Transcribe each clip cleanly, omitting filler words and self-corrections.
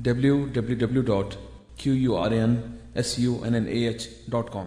www.quransunnah.com।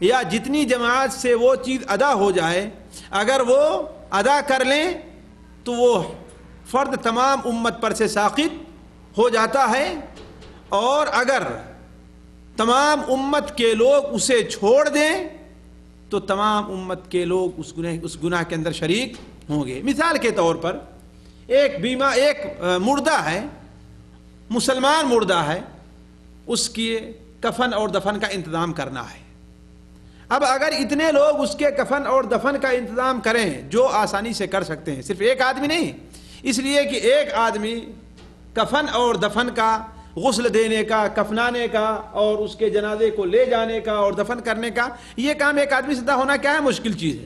یا جتنی جماعت سے وہ چیز ادا ہو جائے، اگر وہ ادا کر لیں تو وہ فرد تمام امت پر سے ساقط ہو جاتا ہے، اور اگر تمام امت کے لوگ اسے چھوڑ دیں تو تمام امت کے لوگ اس گناہ کے اندر شریک ہوں گے۔ مثال کے طور پر ایک مردہ ہے، مسلمان مردہ ہے، اس کی کفن اور دفن کا انتظام کرنا ہے۔ اب اگر اتنے لوگ اس کے کفن اور دفن کا انتظام کریں جو آسانی سے کر سکتے ہیں، صرف ایک آدمی نہیں، اس لیے کہ ایک آدمی کفن اور دفن کا، غسل دینے کا، کفنانے کا اور اس کے جنازے کو لے جانے کا اور دفن کرنے کا، یہ کام ایک آدمی سے ہونا کیا ہے؟ مشکل چیز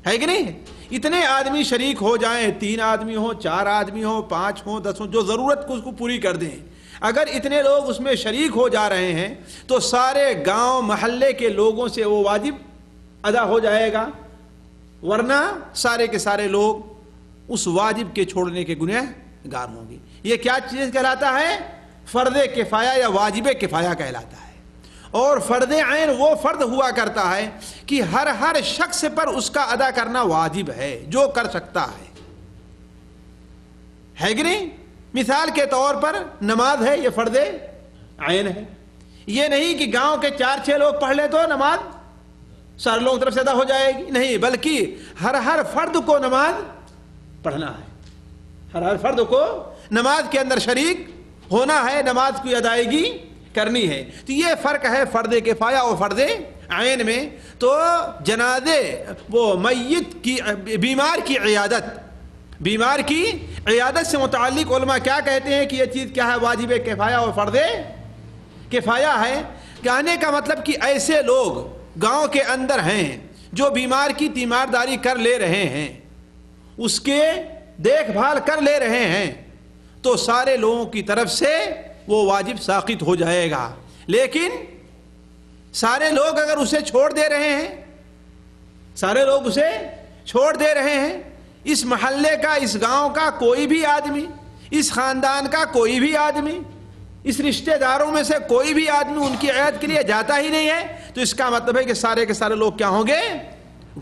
ہے کہ نہیں؟ اتنے آدمی شریک ہو جائیں، 3 آدمی ہوں، 4 آدمی ہوں، 5 ہوں، 10 ہوں، جو ضرورت کو اس کو پوری کر دیں، اگر اتنے لوگ اس میں شریک ہو جا رہے ہیں تو سارے گاؤں محلے کے لوگوں سے وہ واجب ادا ہو جائے گا، ورنہ سارے کے سارے لوگ اس واجب کے چھوڑنے کے گنہ گار ہوں گے۔ یہ کیا چیز کہلاتا ہے؟ فرض کفایہ یا واجب کفایہ کہلاتا ہے۔ اور فرض عین وہ فرض ہوا کرتا ہے کہ ہر شخص پر اس کا ادا کرنا واجب ہے، جو کر سکتا ہے کہ نہیں؟ مثال کے طور پر نماز ہے، یہ فرض عین ہے۔ یہ نہیں کہ گاؤں کے 4-6 لوگ پڑھ لے تو نماز سارے لوگوں کی طرف سے ادا ہو جائے گی، نہیں، بلکہ ہر فرد کو نماز پڑھنا ہے، ہر فرد کو نماز کے اندر شریک ہونا ہے، نماز کی ادائیگی کرنی ہے۔ تو یہ فرق ہے فرض کفایہ اور فرض عین میں۔ تو جنازے، وہ میت کی، بیمار کی عیادت سے متعلق علماء کیا کہتے ہیں کہ یہ چیز کیا ہے؟ واجب کفایہ اور فرض کفایہ ہے۔ کہنے کا مطلب کہ ایسے لوگ گاؤں کے اندر ہیں جو بیمار کی تیمارداری کر لے رہے ہیں، اس کے دیکھ بھال کر لے رہے ہیں، تو سارے لوگوں کی طرف سے وہ واجب ساقط ہو جائے گا۔ لیکن سارے لوگ اگر اسے چھوڑ دے رہے ہیں، سارے لوگ اسے چھوڑ دے رہے ہیں، اس محلے کا، اس گاؤں کا کوئی بھی آدمی، اس خاندان کا کوئی بھی آدمی، اس رشتہ داروں میں سے کوئی بھی آدمی ان کی عیادت کے لیے جاتا ہی نہیں ہے، تو اس کا مطلب ہے کہ سارے کے سارے لوگ کیا ہوں گے؟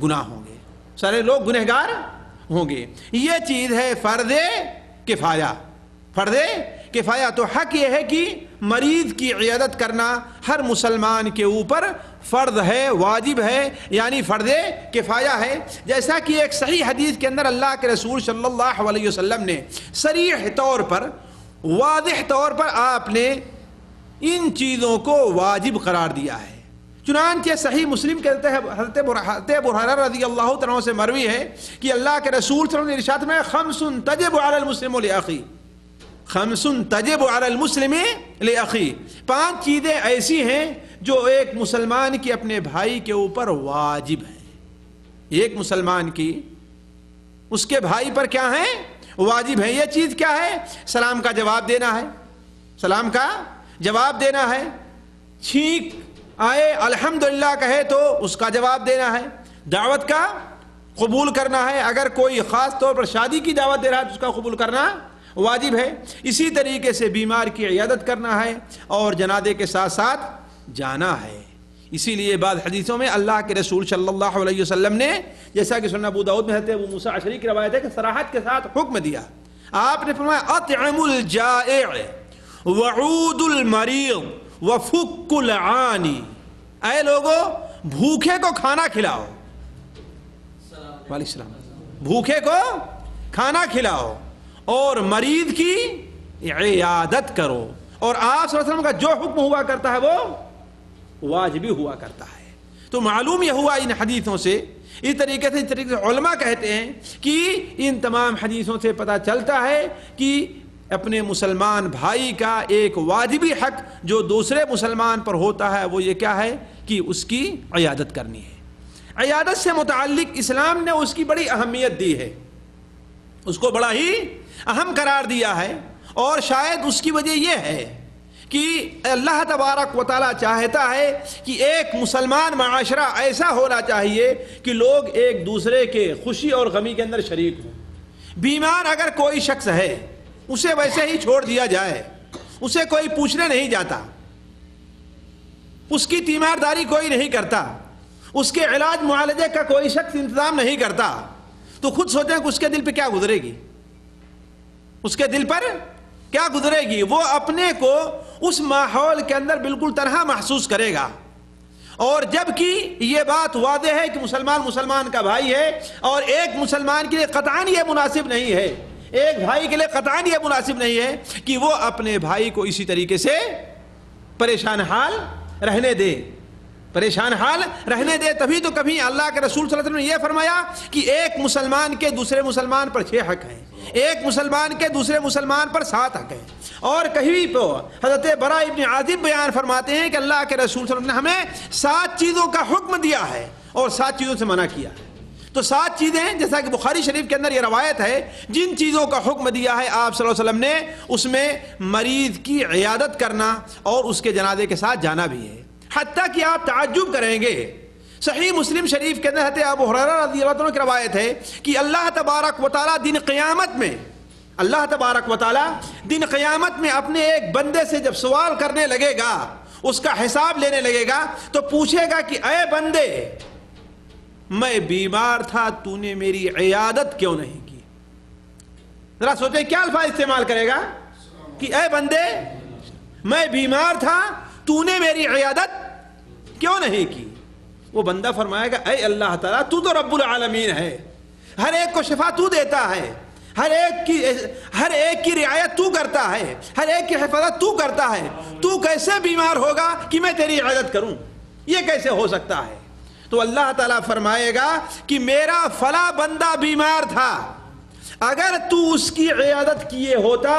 گناہ ہوں گے، سارے لوگ گنہگار ہوں گے۔ یہ چیز ہے فرض کفایہ۔ فرض کفایہ تو حق یہ ہے کہ مریض کی عیادت کرنا ہر مسلمان کے اوپر فرض ہے، واجب ہے، یعنی فرض کفایہ ہے۔ جیسا کہ ایک صحیح حدیث کے اندر اللہ کے رسول صلی اللہ علیہ وسلم نے صریح طور پر، واضح طور پر آپ نے ان چیزوں کو واجب قرار دیا ہے۔ چنانچہ صحیح مسلم کے حضرت ابو ہریرہ رضی اللہ عنہ سے مروی ہے کہ اللہ کے رسول صلی اللہ علیہ وسلم نے ارشاد میں خمس تجب علی المسلم لأخی، خمس تجب علی المسلم لأخی، 5 چیزیں ایسی ہیں جو ایک مسلمان کی اپنے بھائی کے اوپر واجب ہے۔ ایک مسلمان کی اس کے بھائی پر کیا ہے؟ واجب ہے۔ یہ چیز کیا ہے؟ سلام کا جواب دینا ہے، سلام کا جواب دینا ہے، چھینک آئے الحمدللہ کہے تو اس کا جواب دینا ہے، دعوت کا قبول کرنا ہے، اگر کوئی خاص طور پر شادی کی دعوت دے رہا ہے تو اس کا قبول کرنا واجب ہے۔ اسی طریقے سے بیمار کی عیادت کرنا ہے اور جنازے کے ساتھ ساتھ جانا ہے۔ اسی لیے بعض حدیثوں میں اللہ کے رسول صلی اللہ علیہ وسلم نے، جیسا کہ سنن ابو داؤد میں حضرت ابو موسیٰ اشعری کی روایت ہے کہ صراحت کے ساتھ حکم دیا، آپ نے فرمایا اطعم الجائع وعود المریض وفک العانی، اے لوگو بھوکے کو کھانا کھلاؤ، وعلیکم السلام، بھوکے کو کھانا کھلاؤ اور مریض کی عیادت کرو۔ اور آپ صلی اللہ علیہ وسلم کا جو حکم ہوا کرتا ہے وہ واجبی ہوا کرتا ہے۔ تو معلوم یہ ہوا ان حدیثوں سے، اس طریقے سے علماء کہتے ہیں کہ ان تمام حدیثوں سے پتہ چلتا ہے کہ اپنے مسلمان بھائی کا ایک واجبی حق جو دوسرے مسلمان پر ہوتا ہے وہ یہ کیا ہے کہ اس کی عیادت کرنی ہے۔ عیادت سے متعلق اسلام نے اس کی بڑی اہمیت دی ہے، اس کو بڑا ہی اہم قرار دیا ہے، اور شاید اس کی وجہ یہ ہے کہ اللہ تبارک و تعالیٰ چاہتا ہے کہ ایک مسلمان معاشرہ ایسا ہونا چاہیے کہ لوگ ایک دوسرے کے خوشی اور غمی کے اندر شریک ہوں۔ بیمار اگر کوئی شخص ہے اسے ویسے ہی چھوڑ دیا جائے، اسے کوئی پوچھنے نہیں جاتا، اس کی تیمارداری کوئی نہیں کرتا، اس کے علاج معالجے کا کوئی شخص انتظام نہیں کرتا، تو خود سوچیں کہ اس کے دل پہ کیا گزرے گی، اس کے دل پر کیا گزرے گی؟ وہ اپنے کو اس ماحول کے اندر بالکل تنہا محسوس کرے گا. اور جبکہ یہ بات واضح ہے کہ مسلمان کا بھائی ہے، اور ایک مسلمان کے لیے قطعاً یہ مناسب نہیں ہے، ایک بھائی کے لیے قطعاً یہ مناسب نہیں ہے کہ وہ اپنے بھائی کو اسی طریقے سے پریشان حال رہنے دے، پریشان حال رہنے دے. تبھی تو کبھی اللہ کے رسول صلی اللہ علیہ وسلم نے یہ فرمایا کہ ایک مسلمان کے دوسرے مسلمان پر 6 حق ہیں، ایک مسلمان کے دوسرے مسلمان پر 7 حق ہیں. اور کہیں تو حضرت براء ابن عازب بیان فرماتے ہیں کہ اللہ کے رسول صلی اللہ علیہ وسلم نے ہمیں 7 چیزوں کا حکم دیا ہے اور 7 چیزوں سے منع کیا ہے. تو 7 چیزیں جیسا کہ بخاری شریف کے اندر یہ روایت ہے، جن چیزوں کا حکم دیا ہے آپ صلی اللہ علیہ وسلم نے، اس میں مریض کی عیادت کرنا اور اس کے جنازے کے ساتھ جانا بھی ہے. حتیٰ کہ آپ تعجب کریں گے، صحیح مسلم شریف کے اندر حضرت ابو ہریرہ رضی اللہ عنہ کی روایت ہے کہ اللہ تبارک و تعالیٰ دن قیامت میں، اللہ تبارک و تعالیٰ دن قیامت میں اپنے ایک بندے سے جب سوال کرنے لگے گا، اس کا حساب لینے لگے گا، تو پوچھے گا کہ اے بندے، میں بیمار تھا، تو نے میری عیادت کیوں نہیں کی؟ ذرا سوچیں کیا الفاظ استعمال کرے گا کہ اے بندے، میں بیمار تھا، تو نے میری عیادت کیوں نہیں کی؟ وہ بندہ فرمائے گا اے اللہ تعالیٰ، تو تو رب العالمین ہے، ہر ایک کو شفا تو دیتا ہے، ہر ایک کی رعایت تو کرتا ہے، ہر ایک کی حفاظت تو کرتا ہے، تو کیسے بیمار ہوگا کہ میں تیری عیادت کروں؟ یہ کیسے ہو سکتا ہے؟ تو اللہ تعالیٰ فرمائے گا کہ میرا فلاں بندہ بیمار تھا، اگر تو اس کی عیادت کیے ہوتا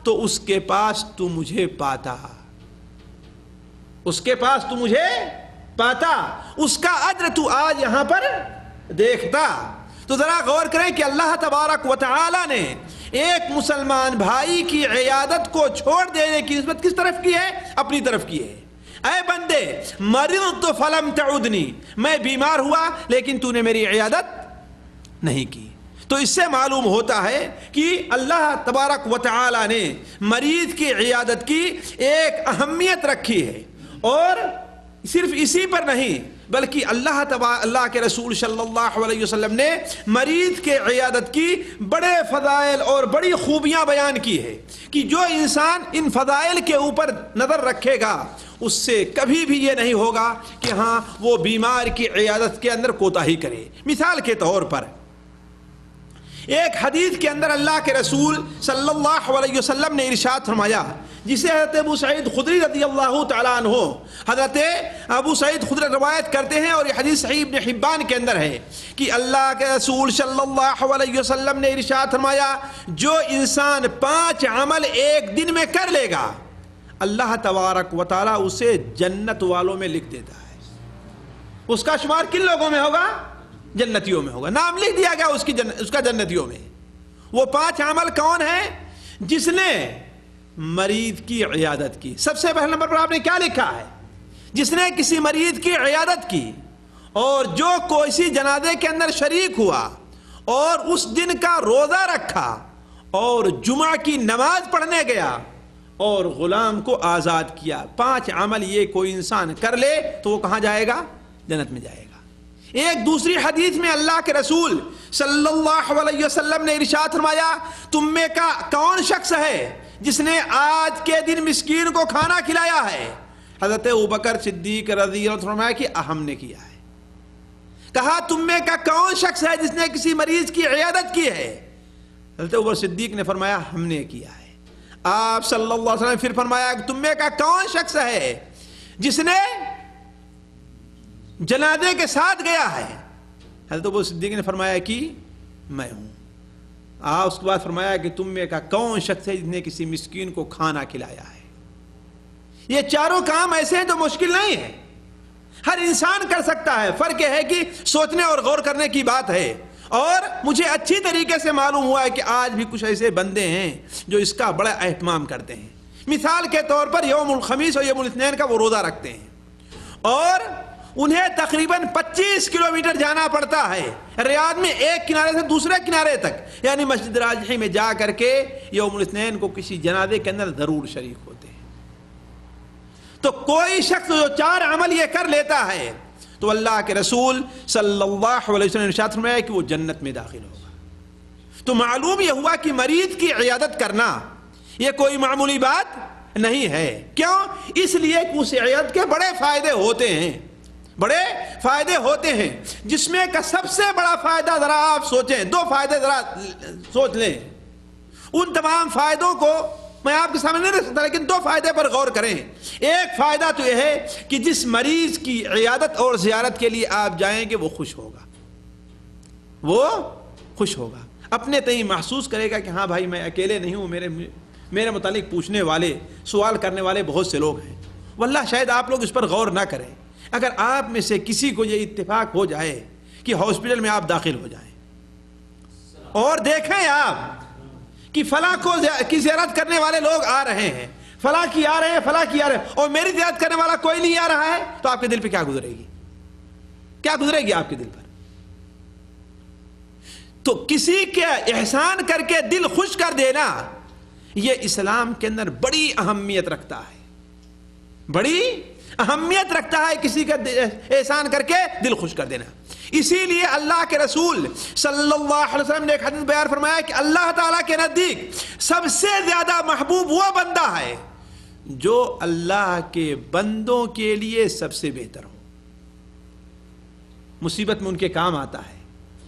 تو اس کے پاس تو مجھے پاتا، اس کے پاس تو مجھے پاتا، اس کا اجر تو آج یہاں پر دیکھتا. تو ذرا غور کریں کہ اللہ تبارک و تعالی نے ایک مسلمان بھائی کی عیادت کو چھوڑ دینے کی نسبت کس طرف کی ہے؟ اپنی طرف کی ہے. اے بندے، مرضت فلم تعدنی، میں بیمار ہوا لیکن تو نے میری عیادت نہیں کی. تو اس سے معلوم ہوتا ہے کہ اللہ تبارک و تعالی نے مریض کی عیادت کی ایک اہمیت رکھی ہے. اور صرف اسی پر نہیں بلکہ اللہ کے رسول صلی اللہ علیہ وسلم نے مریض کے عیادت کی بڑے فضائل اور بڑی خوبیاں بیان کی ہے کہ جو انسان ان فضائل کے اوپر نظر رکھے گا اس سے کبھی بھی یہ نہیں ہوگا کہ ہاں وہ بیمار کی عیادت کے اندر کوتاہی کرے. مثال کے طور پر ایک حدیث کے اندر اللہ کے رسول صلی اللہ علیہ وسلم نے ارشاد فرمایا، جسے حضرت ابو سعید خدری رضی اللہ تعالیٰ عنہ، حضرت ابو سعید خدری روایت کرتے ہیں اور یہ حدیث صحیح ابن حبان کے اندر ہے کہ اللہ کے رسول صلی اللہ علیہ وسلم نے ارشاد فرمایا، جو انسان 5 عمل ایک دن میں کر لے گا اللہ تبارک و تعالیٰ اسے جنت والوں میں لکھ دیتا ہے. اس کا شمار کن لوگوں میں ہوگا؟ جنتیوں میں ہوگا. نام لکھ دیا گیا اس کا جنتیوں میں. وہ 5 عمل کون ہیں؟ جس نے مریض کی عیادت کی. سب سے پہلے نمبر پر آپ نے کیا لکھا ہے؟ جس نے کسی مریض کی عیادت کی، اور جو کسی جنازے کے اندر شریک ہوا اور اس دن کا روزہ رکھا اور جمعہ کی نماز پڑھنے گیا اور غلام کو آزاد کیا. 5 عمل یہ کوئی انسان کر لے تو وہ کہاں جائے گا؟ جنت میں جائے گا. ایک دوسری حدیث میں اللہ کے رسول صلی اللہ علیہ وسلم نے ارشاد فرمایا، تم میں کا کون شخص ہے جس نے آج کے دن مسکین کو کھانا کھلایا ہے؟ حضرت ابوبکر صدیق رضی اللہ عنہ فرمایا کہ ہم نے کیا ہے. کہا تم میں کا کون شخص ہے جس نے کسی مریض کی عیادت کی ہے؟ حضرت ابوبکر صدیق نے فرمایا ہم نے کیا ہے. آپ صلی اللہ علیہ وسلم پھر فرمایا کہ تم میں کا کون شخص ہے جس نے جنازے کے ساتھ گیا ہے؟ حضرت ابو صدیق نے فرمایا کہ میں ہوں. اس کے بعد فرمایا کہ تم میں کا کون شخص ہے جس نے کسی مسکین کو کھانا کھلایا ہے؟ یہ چاروں کام ایسے ہیں تو مشکل نہیں ہے، ہر انسان کر سکتا ہے. فرق یہ ہے کہ سوچنے اور غور کرنے کی بات ہے. اور مجھے اچھی طریقے سے معلوم ہوا ہے کہ آج بھی کچھ ایسے بندے ہیں جو اس کا بڑا اہتمام کرتے ہیں. مثال کے طور پر یوم الخمیس اور یوم الاثنین کا وہ روزہ رکھتے ہیں اور انہیں تقریباً 25 کلومیٹر جانا پڑتا ہے ریاض میں ایک کنارے سے دوسرے کنارے تک، یعنی مسجد راجحی میں جا کر کے یوم الاثنین کو کسی جنازے کے اندر ضرور شریک ہوتے ہیں. تو کوئی شخص جو 4 عمل یہ کر لیتا ہے تو اللہ کے رسول صلی اللہ علیہ وسلم نے ارشاد فرمایا کہ وہ جنت میں داخل ہوگا۔ تو معلوم یہ ہوا کہ مریض کی عیادت کرنا یہ کوئی معمولی بات نہیں ہے۔ کیوں؟ اس لیے کہ اس عیادت کے بڑے فائدے ہوتے ہیں، بڑے فائدے ہوتے ہیں، جس میں کا سب سے بڑا فائدہ ذرا آپ سوچیں، 2 فائدے ذرا سوچ لیں۔ ان تمام فائدوں کو میں آپ کے سامنے نہیں رکھ سکتا، لیکن 2 فائدے پر غور کریں۔ ایک فائدہ تو یہ ہے کہ جس مریض کی عیادت اور زیارت کے لیے آپ جائیں گے وہ خوش ہوگا، وہ خوش ہوگا، اپنے تئیں محسوس کرے گا کہ ہاں بھائی میں اکیلے نہیں ہوں، میرے متعلق پوچھنے والے، سوال کرنے والے بہت سے لوگ ہیں۔ واللہ شاید آپ لوگ اس پر غور نہ کریں، اگر آپ میں سے کسی کو یہ اتفاق ہو جائے کہ ہاسپٹل میں آپ داخل ہو جائیں اور دیکھیں آپ کہ فلاں کی زیارت کرنے والے لوگ آ رہے ہیں، فلاں کی آ رہے ہیں، فلاں کی آ رہے ہیں، اور میری زیارت کرنے والا کوئی نہیں آ رہا ہے، تو آپ کے دل پہ کیا گزرے گی؟ کیا گزرے گی آپ کے دل پر؟ تو کسی کے احسان کر کے دل خوش کر دینا یہ اسلام کے اندر بڑی اہمیت رکھتا ہے، بڑی اہمیت رکھتا ہے کسی کا احسان کر کے دل خوش کر دینا۔ اسی لیے اللہ کے رسول صلی اللہ علیہ وسلم نے ایک حدیث بیان فرمایا کہ اللہ تعالیٰ کے نزدیک سب سے زیادہ محبوب وہ بندہ ہے جو اللہ کے بندوں کے لیے سب سے بہتر ہو۔ مصیبت میں ان کے کام آتا ہے،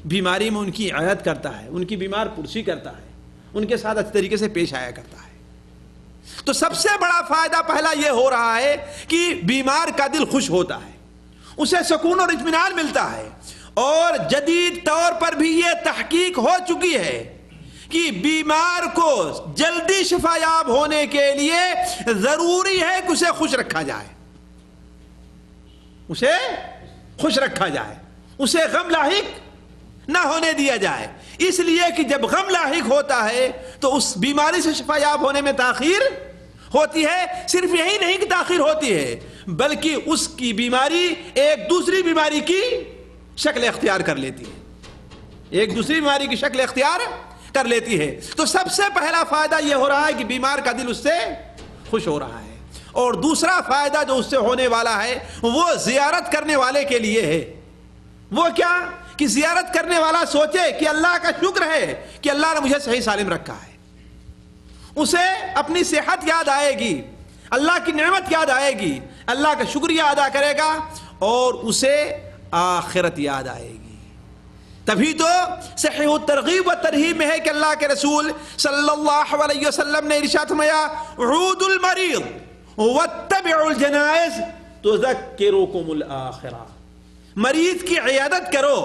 بیماری میں ان کی عیادت کرتا ہے، ان کی بیمار پرسی کرتا ہے، ان کے ساتھ اچھے طریقے سے پیش آیا کرتا ہے۔ تو سب سے بڑا فائدہ پہلا یہ ہو رہا ہے کہ بیمار کا دل خوش ہوتا ہے، اسے سکون اور اطمینان ملتا ہے۔ اور جدید طور پر بھی یہ تحقیق ہو چکی ہے کہ بیمار کو جلدی شفا یاب ہونے کے لیے ضروری ہے کہ اسے خوش رکھا جائے، اسے خوش رکھا جائے، اسے غم لاحق نہ ہونے دیا جائے، اس لیے کہ جب غم لاحق ہوتا ہے تو اس بیماری سے شفا یاب ہونے میں تاخیر ہوتی ہے۔ صرف یہی نہیں کہ تاخیر ہوتی ہے بلکہ اس کی بیماری ایک دوسری بیماری کی شکل اختیار کر لیتی ہے، ایک دوسری بیماری کی شکل اختیار کر لیتی ہے۔ تو سب سے پہلا فائدہ یہ ہو رہا ہے کہ بیمار کا دل اس سے خوش ہو رہا ہے، اور دوسرا فائدہ جو اس سے ہونے والا ہے وہ زیارت کرنے والے کے لیے ہے۔ وہ کیا کہ زیارت کرنے والا سوچے کہ اللہ کا شکر ہے کہ اللہ نے مجھے صحیح سالم رکھا ہے، اسے اپنی صحت یاد آئے گی، اللہ کی نعمت یاد آئے گی، اللہ کا شکریہ ادا کرے گا، اور اسے آخرت یاد آئے گی۔ تبھی تو صحیح الترغیب و ترہیب میں ہے کہ اللہ کے رسول صلی اللہ علیہ وسلم نے ارشاد فرمایا عودوا المریض واتبعوا الجنائز تذکرکم الآخرہ، مریض کی عیادت کرو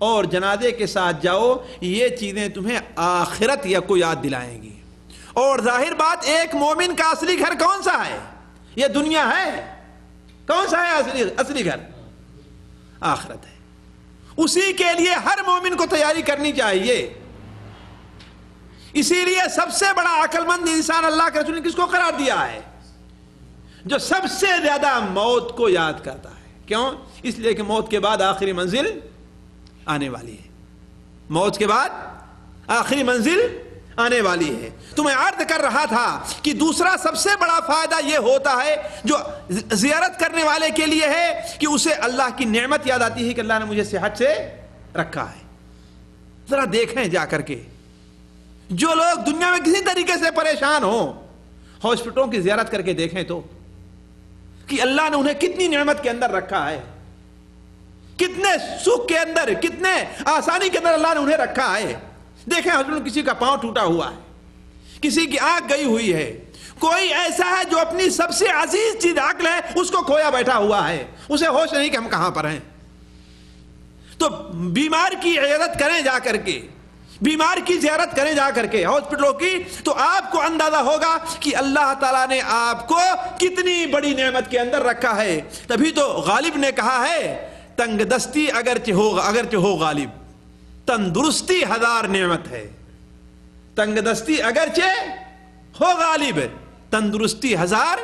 اور جنازے کے ساتھ جاؤ، یہ چیزیں تمہیں آخرت یا کو یاد دلائیں گی۔ اور ظاہر بات، ایک مومن کا اصلی گھر کون سا ہے؟ یہ دنیا ہے؟ کون سا ہے اصلی گھر؟ آخرت ہے۔ اسی کے لیے ہر مومن کو تیاری کرنی چاہیے۔ اسی لیے سب سے بڑا عقل مند انسان اللہ کے رسول نے کس کو قرار دیا ہے؟ جو سب سے زیادہ موت کو یاد کرتا ہے۔ کیوں؟ اس لیے کہ موت کے بعد آخری منزل آنے والی ہے، موت کے بعد آخری منزل آنے والی ہے۔ تو میں عرض کر رہا تھا کہ دوسرا سب سے بڑا فائدہ یہ ہوتا ہے جو زیارت کرنے والے کے لیے ہے کہ اسے اللہ کی نعمت یاد آتی ہے کہ اللہ نے مجھے صحت سے رکھا ہے۔ ذرا دیکھیں جا کر کے، جو لوگ دنیا میں کسی طریقے سے پریشان ہوں، ہاسپٹلوں کی زیارت کر کے دیکھیں تو کہ اللہ نے انہیں کتنی نعمت کے اندر رکھا ہے، کتنے سکھ کے اندر، کتنے آسانی کے اندر اللہ نے انہیں رکھا ہے۔ دیکھیں ہاسپٹل کسی کا پاؤں ٹوٹا ہوا ہے، کسی کی آنکھ گئی ہوئی ہے، کوئی ایسا ہے جو اپنی سب سے عزیز چیز عقل ہے اس کو کھویا بیٹھا ہوا ہے، اسے ہوش نہیں کہ ہم کہاں پر ہیں۔ تو بیمار کی عیادت کریں جا کر کے، بیمار کی زیارت کریں جا کر کے ہاسپٹلوں کی، تو آپ کو اندازہ ہوگا کہ اللہ تعالیٰ نے آپ کو کتنی بڑی نعمت کے اندر رکھا ہے۔ تبھی تو غالب نے کہا ہے تنگ دستی اگرچہ ہو غالب، تندرستی ہزار نعمت ہے۔ تنگ دستی اگرچہ ہو غالب، تندرستی ہزار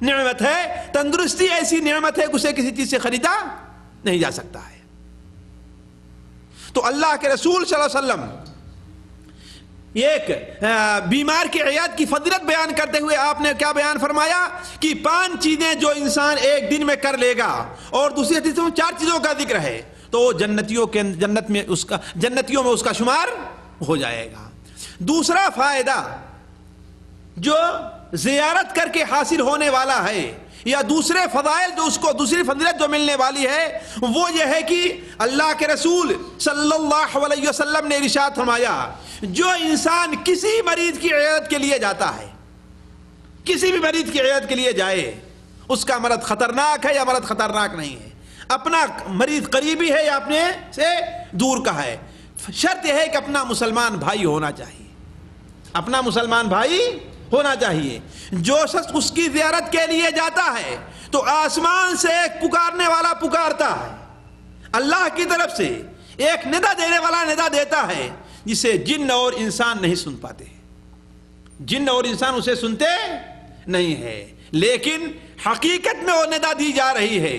نعمت ہے۔ تندرستی ایسی نعمت ہے کہ اسے کسی چیز سے خریدا نہیں جا سکتا ہے۔ تو اللہ کے رسول صلی اللہ علیہ وسلم ایک بیمار کی عیادت کی فضیلت بیان کرتے ہوئے آپ نے کیا بیان فرمایا کہ 5 چیزیں جو انسان ایک دن میں کر لے گا، اور دوسری حدیث میں 4 چیزوں کا ذکر ہے، تو جنت میں اس کا شمار ہو جائے گا۔ دوسرا فائدہ جو زیارت کر کے حاصل ہونے والا ہے، یا دوسرے فضائل جو اس کو دوسری فضیلت جو ملنے والی ہے، وہ یہ ہے کہ اللہ کے رسول صلی اللہ علیہ وسلم نے ارشاد فرمایا، جو انسان کسی مریض کی عیادت کے لیے جاتا ہے، کسی بھی مریض کی عیادت کے لیے جائے، اس کا مرض خطرناک ہے یا مرض خطرناک نہیں ہے، اپنا مریض قریبی ہے یا اپنے سے دور کا ہے، شرط یہ ہے کہ اپنا مسلمان بھائی ہونا چاہیے، اپنا مسلمان بھائی ہونا چاہیے۔ جو شخص اس کی زیارت کے لیے جاتا ہے تو آسمان سے ایک پکارنے والا پکارتا ہے، اللہ کی طرف سے ایک ندا دینے والا ندا دیتا ہے، جسے جن اور انسان نہیں سن پاتے، جن اور انسان اسے سنتے نہیں ہے، لیکن حقیقت میں وہ ندا دی جا رہی ہے۔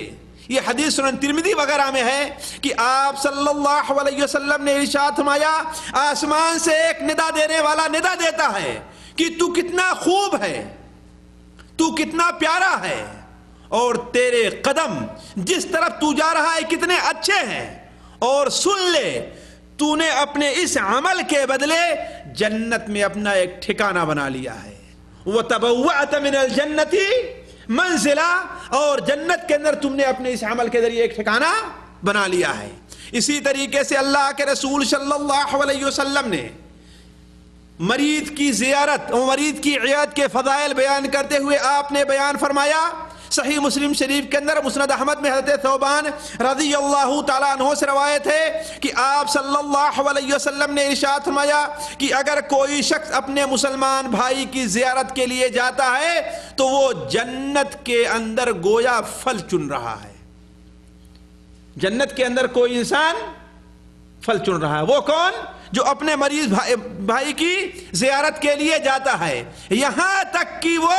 یہ حدیث سنن ترمذی وغیرہ میں ہے کہ آپ صلی اللہ علیہ وسلم نے ارشاد فرمایا، آسمان سے ایک ندا دینے والا ندا دیتا ہے کہ تو کتنا خوب ہے، تو کتنا پیارا ہے، اور تیرے قدم جس طرف تو جا رہا ہے کتنے اچھے ہیں، اور سن لے تو نے اپنے اس عمل کے بدلے جنت میں اپنا ایک ٹھکانہ بنا لیا ہے، وَتَبَوَّأْتَ مِنَ الْجَنَّةِ مَنزِلًا، اور جنت کے اندر تم نے اپنے اس عمل کے ذریعے ایک ٹھکانہ بنا لیا ہے۔ اسی طریقے سے اللہ کے رسول صلی اللہ علیہ وسلم نے مریض کی زیارت اور مریض کی عیادت کے فضائل بیان کرتے ہوئے آپ نے بیان فرمایا، صحیح مسلم شریف کے اندر مسند احمد میں حضرت ثوبان رضی اللہ تعالیٰ عنہ سے روایت ہے کہ آپ صلی اللہ علیہ وسلم نے ارشاد فرمایا کہ اگر کوئی شخص اپنے مسلمان بھائی کی زیارت کے لیے جاتا ہے تو وہ جنت کے اندر گویا پھل چن رہا ہے، جنت کے اندر کوئی انسان پھل چن رہا ہے۔ وہ کون؟ جو اپنے مریض بھائی کی زیارت کے لیے جاتا ہے، یہاں تک کہ وہ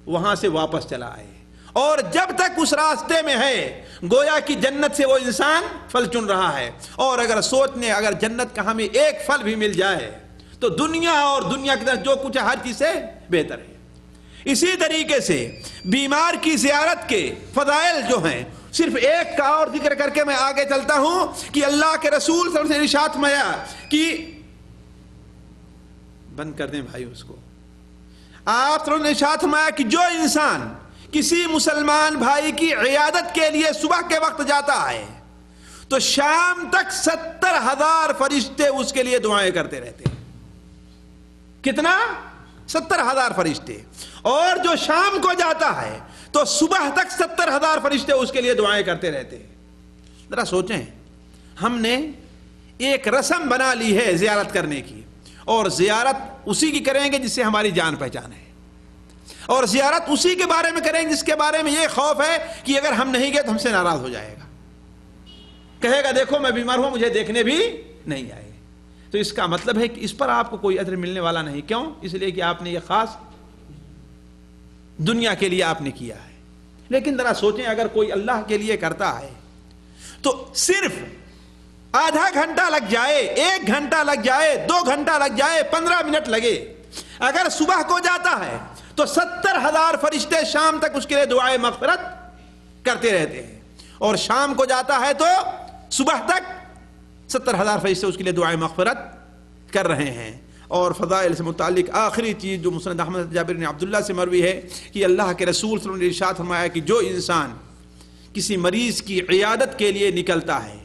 وہاں سے واپس چلا آئے، اور جب تک اس راستے میں ہے گویا کہ جنت سے وہ انسان پھل چن رہا ہے۔ اور اگر سوچنے اگر جنت کا ہمیں ایک پھل بھی مل جائے تو دنیا اور دنیا کے اندر جو کچھ ہے ہر چیز سے بہتر ہے۔ اسی طریقے سے بیمار کی زیارت کے فضائل جو ہیں، صرف ایک کا اور ذکر کر کے میں آگے چلتا ہوں کہ اللہ کے رسول صلی اللہ علیہ وسلم نے ارشاد فرمایا کہ بند کر دیں بھائی اس کو، آپ صلی اللہ علیہ وسلم نے ارشاد فرمایا کہ جو انسان کسی مسلمان بھائی کی عیادت کے لیے صبح کے وقت جاتا ہے تو شام تک 70,000 فرشتے اس کے لیے دعائیں کرتے رہتے ہیں۔ کتنا؟ 70,000 فرشتے۔ اور جو شام کو جاتا ہے تو صبح تک 70,000 فرشتے اس کے لیے دعائیں کرتے رہتے ہیں۔ ذرا سوچیں، ہم نے ایک رسم بنا لی ہے زیارت کرنے کی، اور زیارت اسی کی کریں گے جس سے ہماری جان پہچان ہے، اور زیارت اسی کے بارے میں کریں گے جس کے بارے میں یہ خوف ہے کہ اگر ہم نہیں گئے تو ہم سے ناراض ہو جائے گا، کہے گا دیکھو میں بیمار ہوں مجھے دیکھنے بھی نہیں آئے۔ تو اس کا مطلب ہے کہ اس پر آپ کو کوئی اجر ملنے والا نہیں۔ کیوں؟ اس لیے کہ آپ نے یہ خاص دنیا کے لیے آپ نے کیا ہے۔ لیکن ذرا سوچیں، اگر کوئی اللہ کے لیے کرتا ہے تو صرف آدھا گھنٹہ لگ جائے، 1 گھنٹہ لگ جائے، 2 گھنٹہ لگ جائے، 15 منٹ لگے، اگر صبح کو جاتا ہے تو 70,000 فرشتے شام تک اس کے لیے دعائیں مغفرت کرتے رہتے ہیں، اور شام کو جاتا ہے تو صبح تک 70,000 فرشتے اس کے لیے دعائیں مغفرت کر رہے ہیں۔ اور فضائل سے متعلق آخری چیز جو مسند احمد جابر بن عبداللہ سے مروی ہے کہ اللہ کے رسول صلی اللہ علیہ وسلم نے ارشاد فرمایا کہ جو انسان کسی مریض کی عیادت کے لیے نکلتا ہے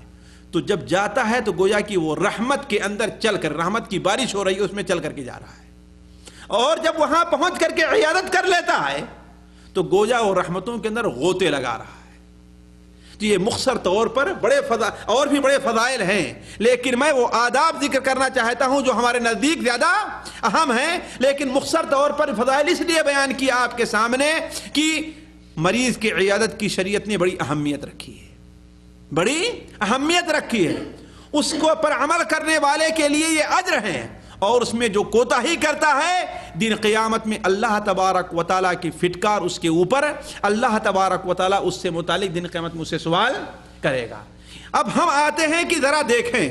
تو جب جاتا ہے تو گویا کہ وہ رحمت کے اندر چل کر، رحمت کی بارش ہو رہی ہے اس میں چل کر کے جا رہا ہے، اور جب وہاں پہنچ کر کے عیادت کر لیتا ہے تو گویا وہ رحمتوں کے اندر غوطے لگا رہا ہے۔ تو یہ مختصر طور پر اور بھی بڑے فضائل ہیں، لیکن میں وہ آداب ذکر کرنا چاہتا ہوں جو ہمارے نزدیک زیادہ اہم ہیں، لیکن مختصر طور پر فضائل اس لیے بیان کیا آپ کے سامنے کہ مریض کی عیادت کی شریعت نے بڑی اہمیت رکھی ہے، بڑی اہمیت رکھی ہے، اس کو پر عمل کرنے والے کے لیے یہ اجر ہیں، اور اس میں جو کوتاہی کرتا ہے دن قیامت میں اللہ تبارک و تعالیٰ کی فٹکار اس کے اوپر، اللہ تبارک و تعالیٰ اس سے متعلق دن قیامت میں اس سے سوال کرے گا۔ اب ہم آتے ہیں کہ ذرا دیکھیں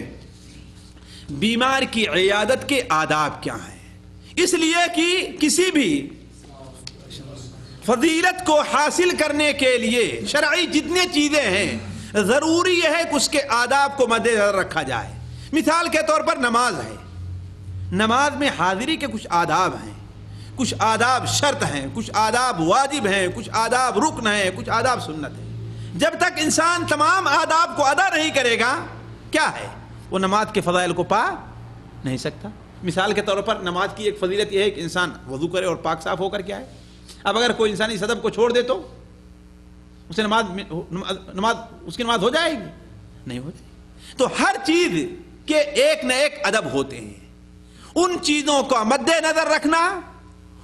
بیمار کی عیادت کے آداب کیا ہیں، اس لیے کہ کسی بھی فضیلت کو حاصل کرنے کے لیے شرعی جتنے چیزیں ہیں ضروری یہ ہے کہ اس کے آداب کو مد نظر رکھا جائے۔ مثال کے طور پر نماز ہے، نماز میں حاضری کے کچھ آداب ہیں، کچھ آداب شرط ہیں، کچھ آداب واجب ہیں، کچھ آداب رکن ہیں، کچھ آداب سنت ہیں۔ جب تک انسان تمام آداب کو ادا نہیں کرے گا کیا ہے وہ نماز کے فضائل کو پا نہیں سکتا۔ مثال کے طور پر نماز کی ایک فضیلت یہ ہے کہ انسان وضو کرے اور پاک صاف ہو کر کے آئے۔ اب اگر کوئی انسان اس ادب کو چھوڑ دے تو اسے نماز اس کی نماز ہو جائے گی؟ نہیں ہو جائے گی۔ تو ہر چیز کے ایک نہ ایک ادب ہوتے ہیں، ان چیزوں کا مد نظر رکھنا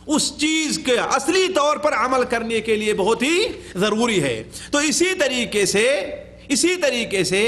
اس چیز کے اصلی طور پر عمل کرنے کے لیے بہت ہی ضروری ہے۔ تو اسی طریقے سے